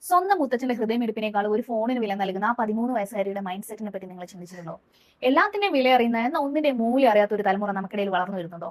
സ്വന്തം മുത്തച്ഛന്റെ ഹൃദയമെടുപ്പിനേക്കാൾ ഒരു ഫോണിന് വില നൽകുന്ന ആ 13 വയസ്സുകാരിയുടെ മൈൻഡ് സെറ്റിനെ പറ്റി നിങ്ങൾ ചിന്തിച്ചിട്ടുണ്ടോ? എല്ലാത്തിന്റെയും വില അറിയുന്ന എന്നാൽ ഒന്നിന്റെ മൂല്യം അറിയാത്ത ഒരു തലമുറ നമുക്കിടയിൽ വളർന്നു വരുന്നുണ്ടോ?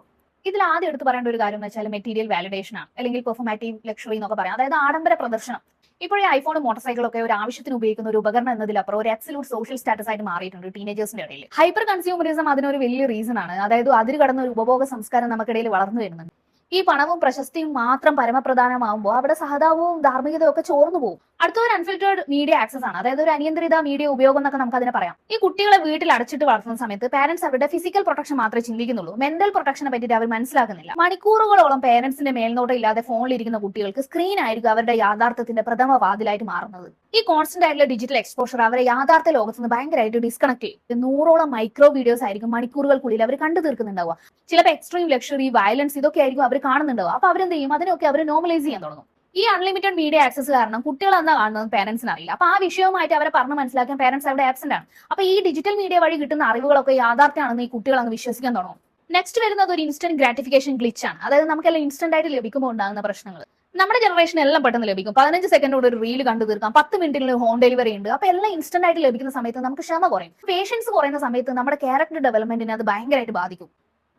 ഇതിൽ ആദ്യം എടുത്ത് പറയേണ്ട ഒരു കാര്യം എന്ന് വെച്ചാൽ മെറ്റീരിയൽ വാലിഡേഷൻ ആണ്, അല്ലെങ്കിൽ പെർഫോമാറ്റീവ് ലക്ഷറി എന്നൊക്കെ പറയാം. അതായത് ആഡംബര പ്രദർശനം. ഇപ്പോഴേ ഐഫോണും മോട്ടോർ സൈക്കിളൊക്കെ ഒരു ആവശ്യത്തിന് ഉപയോഗിക്കുന്ന ഒരു ഉപകരണം എന്നതിലപ്പുറം ഒരു അബ്സല്യൂട്ട് സോഷ്യൽ സ്റ്റാറ്റസ് ആയിട്ട് മാറിയിട്ടുണ്ട് ടീനേജേഴ്സിന്റെ ഇടയിൽ. ഹൈപ്പർ കൺസ്യൂമറിസം അതിനൊരു വലിയ റീസൺ ആണ്. അതായത് അതിര് കടന്ന ഒരു ഉപഭോഗ സംസ്കാരം നമുക്കിടയിൽ വളർന്നു വരുന്നുണ്ട്. ഈ പണവും പ്രശസ്തിയും മാത്രം പരമപ്രധാനമാകുമ്പോൾ അവിടെ സഹതാപവും ധാർമ്മികതയും ഒക്കെ ചോർന്നു പോകും. അടുത്ത ഒരു അൺഫിൽറ്റേർഡ് മീഡിയ ആക്സസ് ആണ്, അതായത് ഒരു അനിയന്ത്രിത മീഡിയ ഉപയോഗം എന്നൊക്കെ നമുക്ക് അതിനെ പറയാം. ഈ കുട്ടികളെ വീട്ടിൽ അടച്ചിട്ട് വളർത്തുന്ന സമയത്ത് പാരന്റ്സ് അവരുടെ ഫിസിക്കൽ പ്രൊട്ടക്ഷൻ മാത്രമേ ചിന്തിക്കുന്നുള്ളൂ, മെന്റൽ പ്രൊട്ടക്ഷനെ പറ്റിയിട്ട് അവർ മനസ്സിലാക്കുന്നില്ല. മണിക്കൂറുകളോളം പേരന്റ്സിന്റെ മേൽനോട്ടം ഇല്ലാതെ ഫോണിലിരിക്കുന്ന കുട്ടികൾക്ക് സ്ക്രീൻ ആയിരിക്കും അവരുടെ യാഥാർത്ഥ്യത്തിന്റെ പ്രഥമ വാതിലായിട്ട് മാറുന്നത്. ഈ കോൺസ്റ്റന്റ് ആയിട്ടുള്ള ഡിജിറ്റൽ എക്സ്പോഷർ അവരെ യാഥാർത്ഥ്യ ലോകത്ത് നിന്ന് ഭയങ്കരമായിട്ട് ഡിസ്കണക്ട് ചെയ്യും. 100ഓളം മൈക്രോ വീഡിയോസ് ആയിരിക്കും മണിക്കൂറുകൾക്കുള്ളിൽ അവർ കണ്ടു തീർക്കുന്നുണ്ടാവുക. ചിലപ്പോൾ എക്സ്ട്രീം ലക്ഷറി, വയലൻസ് ഇതൊക്കെ ആയിരിക്കും അവർ കാണുന്നുണ്ടാവുക. അപ്പൊ അവരെന്ത് ചെയ്യും? അതിനൊക്കെ അവർ നോർമലൈസ് ചെയ്യാൻ തുടങ്ങും. ഈ അൺലിമിറ്റഡ് മീഡിയ ആക്സസ് കാരണം കുട്ടികൾ എന്താ കാണുന്നത് പേരന്റ്സിന് അറിയില്ല. അപ്പൊ ആ വിഷയവുമായിട്ട് അവരെ പറഞ്ഞ് മനസ്സിലാക്കാൻ പേരന്റ്സ് അവിടെ ആബ്സെന്റ് ആണ്. അപ്പൊ ഈ ഡിജിറ്റൽ മീഡിയ വഴി കിട്ടുന്ന അറിവുകളൊക്കെ യാഥാർത്ഥ്യമാണെന്ന് ഈ കുട്ടികൾ അങ്ങ് വിശ്വസിക്കാൻ തുടങ്ങും. നെക്സ്റ്റ് വരുന്നത് ഒരു ഇൻസ്റ്റന്റ് ഗ്രാറ്റിഫിക്കേഷൻ ഗ്ലിച്ച് ആണ്. അതായത് നമുക്കെല്ലാം ഇൻസ്റ്റന്റ് ആയിട്ട് ലഭിക്കുമ്പോൾ ഉണ്ടാകുന്ന പ്രശ്നങ്ങൾ. നമ്മുടെ ജനറേഷൻ എല്ലാം പെട്ടെന്ന് ലഭിക്കും. 15 സെക്കൻഡോട് ഒരു റീൽ കണ്ടു തീർക്കാം, 10 മിനിറ്റിൽ ഹോം ഡെലിവറി ഉണ്ട്. അപ്പൊ എല്ലാം ഇൻസ്റ്റന്റ് ആയിട്ട് ലഭിക്കുന്ന സമയത്ത് നമുക്ക് ക്ഷമ കുറയും. പേഷ്യൻസ് കുറയുന്ന സമയത്ത് നമ്മുടെ ക്യാരക്ടർ ഡെവലപ്മെന്റിനെ അത് ഭയങ്കരമായിട്ട് ബാധിക്കും.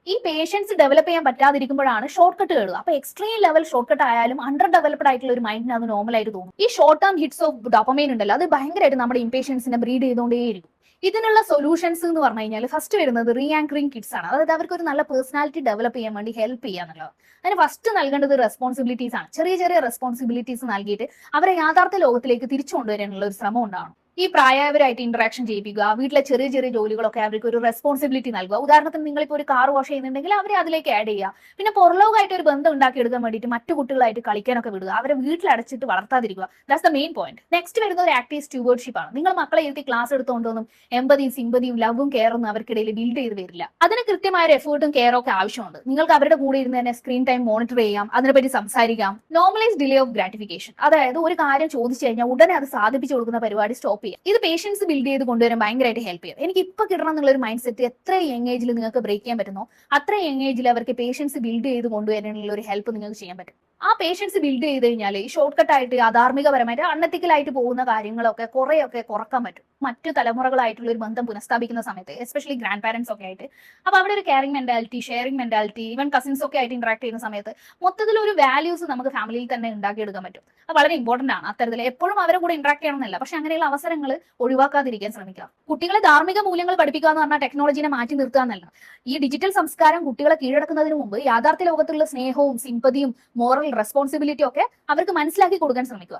ഈ പേഷ്യൻസ് ഡെവലപ്പ് ചെയ്യാൻ പറ്റാതിരിക്കുമ്പോഴാണ് ഷോർട്ട് കട്ട് കേടുക. അപ്പൊ എക്സ്ട്രീം ലെവൽ ഷോർട്ട് കട്ട് ആയാലും അണ്ടർ ഡെവലപ്ഡ് ആയിട്ടുള്ള ഒരു മൈൻഡിന് അത് നോർമൽ ആയിട്ട് തോന്നും. ഈ short term hits of dopamine ഉണ്ടല്ലോ, അത് ഭയങ്കരമായിട്ട് നമ്മുടെ ഇംപേഷ്യൻസിനെ ബ്രീഡ് ചെയ്തുകൊണ്ടേയിരിക്കും. ഇതിനുള്ള സൊല്യൂഷൻസ് എന്ന് പറഞ്ഞു കഴിഞ്ഞാൽ ഫസ്റ്റ് വരുന്നത് റീ ആങ്കറിംഗ് കിഡ്സ് ആണ്. അതായത് അവർക്ക് ഒരു നല്ല പേഴ്സണാലിറ്റി ഡെവലപ്പ് ചെയ്യാൻ വേണ്ടി ഹെൽപ്പ് ചെയ്യാന്നുള്ളത്. അതിന് ഫസ്റ്റ് നൽകേണ്ടത് റെസ്പോൺസിബിലിറ്റീസ് ആണ്. ചെറിയ ചെറിയ റെസ്പോൺസിബിലിറ്റീസ് നൽകിയിട്ട് അവരെ യാഥാർത്ഥ്യ ലോകത്തിലേക്ക് തിരിച്ചു കൊണ്ടുവരാനുള്ള ഒരു ശ്രമം ഉണ്ടാവണം. ഈ പ്രായവരായിട്ട് ഇന്ററാക്ഷൻ ചെയ്യിപ്പിക്കുക, വീട്ടിലെ ചെറിയ ചെറിയ ജോലികളൊക്കെ അവർക്ക് ഒരു റെസ്പോൺസിബിലിറ്റി നൽകുക. ഉദാഹരണത്തിന് നിങ്ങളിപ്പോൾ ഒരു കാർ വാഷ് ചെയ്യുന്നുണ്ടെങ്കിൽ അവരെ അതിലേക്ക് ആഡ് ചെയ്യുക. പിന്നെ പുറലോകമായിട്ട് ഒരു ബന്ധം ഉണ്ടാക്കി എടുക്കാൻ വേണ്ടിയിട്ട് മറ്റു കുട്ടികളായിട്ട് കളിക്കാനൊക്കെ വിടുക. അവരെ വീട്ടിൽ അടച്ചിട്ട് വളർത്താതിരിക്കുക. That's the main point. Next വരുന്ന ഒരു ആക്റ്റീവ് സ്റ്റുവേർഡ്ഷിപ്പ് ആണ്. നിങ്ങൾ മക്കളെ ഇരുത്തി ക്ലാസ് എടുത്തുകൊണ്ടൊന്നും എമ്പതിയും സിമ്പതിയും ലവും കെയറൊന്നും അവർക്കിടയിൽ ബിൽഡ് ചെയ്ത് വരില്ല. അതിന് കൃത്യമായ ഒരു എഫേർട്ടും കെയറും ഒക്കെ ആവശ്യമുണ്ട്. നിങ്ങൾക്ക് അവരുടെ കൂടെ ഇരുന്ന് തന്നെ സ്ക്രീൻ ടൈം മോണിറ്റർ ചെയ്യാം, അതിനെപ്പറ്റി സംസാരിക്കാം. നോർമലൈസ് ഡിലേ ഓഫ് ഗ്രാറ്റിഫിക്കേഷൻ, അതായത് ഒരു കാര്യം ചോദിച്ചു കഴിഞ്ഞാൽ ഉടനെ അത് സാധിപ്പിച്ചു കൊടുക്കുന്ന പരിപാടി സ്റ്റോപ്പ് ചെയ്യാം. ഇത് പേഷ്യൻസ് ബിൽഡ് ചെയ്ത് കൊണ്ടുവരാൻ ഭയങ്കരമായിട്ട് ഹെൽപ്പ് ചെയ്യും. എനിക്ക് ഇപ്പൊ കിട്ടണം എന്നുള്ള ഒരു മൈൻഡ് സെറ്റ് എത്ര യങ് ഏജിൽ നിങ്ങൾക്ക് ബ്രേക്ക് ചെയ്യാൻ പറ്റുന്നോ അത്ര യങ് ഏജിൽ അവർക്ക് പേഷ്യൻസ് ബിൽഡ് ചെയ്ത് കൊണ്ടുവരാനുള്ള ഒരു ഹെൽപ്പ് നിങ്ങൾക്ക് ചെയ്യാൻ പറ്റും. ആ പേഷ്യൻസ് ബിൽഡ് ചെയ്ത് കഴിഞ്ഞാൽ ഈ ഷോർട്ട് കട്ട് ആയിട്ട് അധാർമികപരമായിട്ട് അൺഎത്തിക്കലായിട്ട് പോകുന്ന കാര്യങ്ങളൊക്കെ കുറെയൊക്കെ കുറക്കാൻ പറ്റും. മറ്റു തലമുറകളായിട്ടുള്ള ഒരു ബന്ധം പുനഃസ്ഥാപിക്കുന്ന സമയത്ത്, എസ്പെഷ്യലി ഗ്രാൻഡ് പാരന്റ്സ് ഒക്കെ ആയിട്ട്. അപ്പൊ അവിടെ ഒരു caring mentality, sharing mentality, even cousins ഒക്കെ ആയിട്ട് ഇന്ററാക്ട് ചെയ്യുന്ന സമയത്ത് മൊത്തത്തിൽ ഒരു വാല്യൂസ് നമുക്ക് ഫാമിലിയിൽ തന്നെ ഉണ്ടാക്കിയെടുക്കാൻ പറ്റും. അത് വളരെ ഇമ്പോർട്ടന്റ് ആണ്. അത്തരത്തിൽ എപ്പോഴും അവരെ കൂടെ ഇന്ററാക്ട് ചെയ്യണമെന്നല്ല, പക്ഷെ അങ്ങനെയുള്ള അവസരങ്ങൾ ഒഴിവാക്കാതിരിക്കാൻ ശ്രമിക്കുക. കുട്ടികളെ ധാർമ്മിക മൂല്യങ്ങൾ പഠിപ്പിക്കുക എന്ന് പറഞ്ഞാൽ ടെക്നോളജിനെ മാറ്റി നിർത്തുക എന്നല്ല. ഈ ഡിജിറ്റൽ സംസ്കാരം കുട്ടികളെ കീഴടക്കുന്നതിന് മുമ്പ് യാഥാർത്ഥ്യ ലോകത്തുള്ള സ്നേഹവും സിമ്പതിയും മോറൽ റെസ്പോൺസിബിലിറ്റി ഒക്കെ അവർക്ക് മനസ്സിലാക്കി കൊടുക്കാൻ ശ്രമിക്കുക.